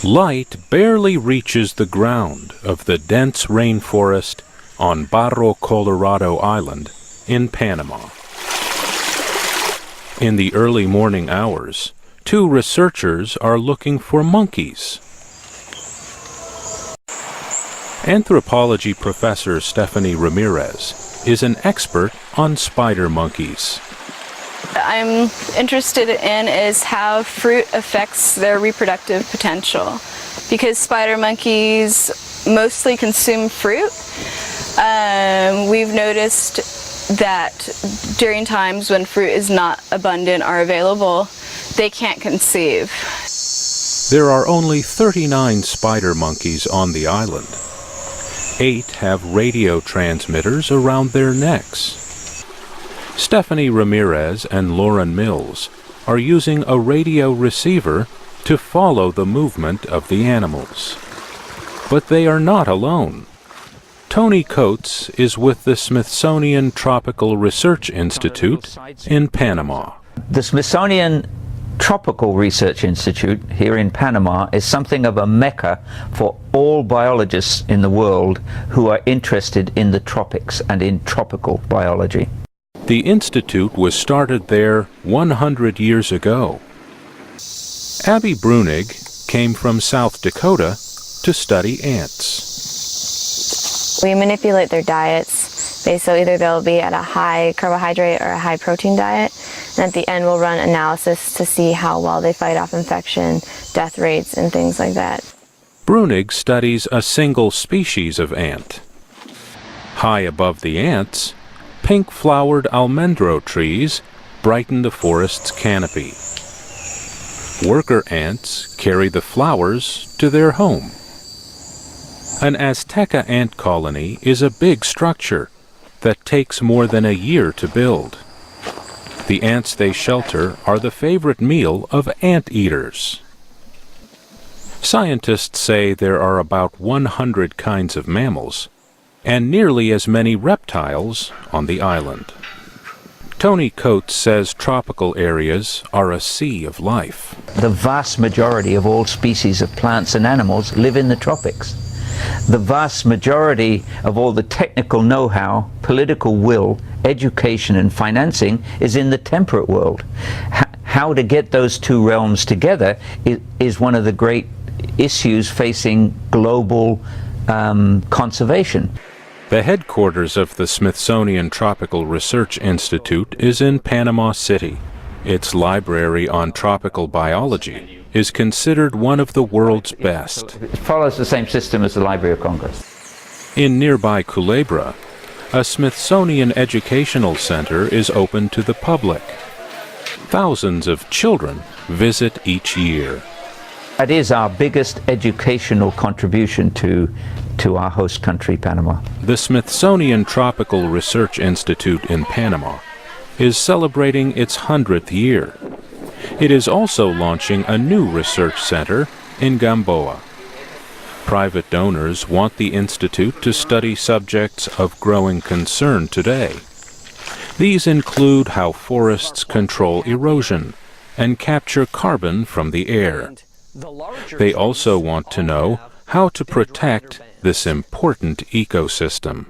Light barely reaches the ground of the dense rainforest on Barro Colorado Island in Panama. In the early morning hours, two researchers are looking for monkeys. Anthropology professor Stephanie Ramirez is an expert on spider monkeys. I'm interested in is how fruit affects their reproductive potential. Because spider monkeys mostly consume fruit, we've noticed that during times when fruit is not abundant or available, they can't conceive. There are only 39 spider monkeys on the island. 8 have radio transmitters around their necks. Stephanie Ramirez and Lauren Mills are using a radio receiver to follow the movement of the animals. But they are not alone. Tony Coates is with the Smithsonian Tropical Research Institute in Panama. The Smithsonian Tropical Research Institute here in Panama is something of a mecca for all biologists in the world who are interested in the tropics and in tropical biology. The institute was started there 100 years ago. Abby Brunig came from South Dakota to study ants. We manipulate their diets, so either they'll be at a high carbohydrate or a high protein diet, and at the end we'll run analysis to see how well they fight off infection, death rates, and things like that. Brunig studies a single species of ant. High above the ants, pink-flowered almendro trees brighten the forest's canopy. Worker ants carry the flowers to their home. An Azteca ant colony is a big structure that takes more than a year to build. The ants they shelter are the favorite meal of anteaters. Scientists say there are about 100 kinds of mammals, and nearly as many reptiles on the island. Tony Coates says tropical areas are a sea of life. The vast majority of all species of plants and animals live in the tropics. The vast majority of all the technical know-how, political will, education and financing is in the temperate world. How to get those two realms together is one of the great issues facing global conservation. The headquarters of the Smithsonian Tropical Research Institute is in Panama City. Its library on tropical biology is considered one of the world's best. It follows the same system as the Library of Congress. In nearby Culebra, a Smithsonian Educational Center is open to the public. Thousands of children visit each year. That is our biggest educational contribution to our host country, Panama. The Smithsonian Tropical Research Institute in Panama is celebrating its 100th year. It is also launching a new research center in Gamboa. Private donors want the institute to study subjects of growing concern today. These include how forests control erosion and capture carbon from the air. They also want to know how to protect this important ecosystem.